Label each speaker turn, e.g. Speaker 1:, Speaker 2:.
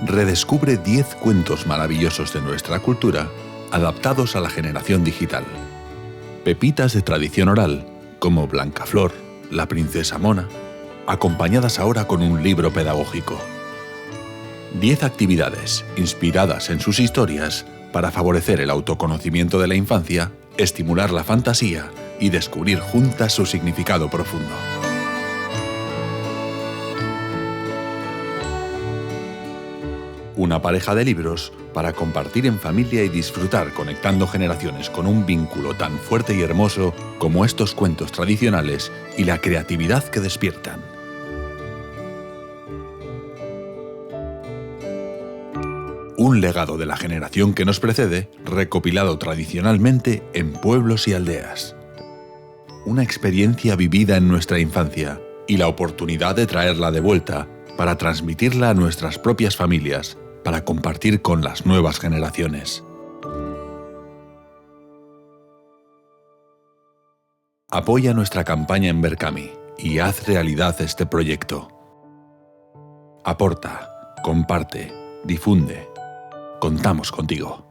Speaker 1: redescubre 10 cuentos maravillosos de nuestra cultura, adaptados a la generación digital. Pepitas de tradición oral, como Blancaflor, La princesa Mona, acompañadas ahora con un libro pedagógico. 10 actividades inspiradas en sus historias para favorecer el autoconocimiento de la infancia, estimular la fantasía y descubrir juntas su significado profundo. Una pareja de libros para compartir en familia y disfrutar conectando generaciones con un vínculo tan fuerte y hermoso como estos cuentos tradicionales y la creatividad que despiertan. Un legado de la generación que nos precede, recopilado tradicionalmente en pueblos y aldeas. Una experiencia vivida en nuestra infancia y la oportunidad de traerla de vuelta para transmitirla a nuestras propias familias, para compartir con las nuevas generaciones. Apoya nuestra campaña en Berkami y haz realidad este proyecto. Aporta, comparte, difunde. Contamos contigo.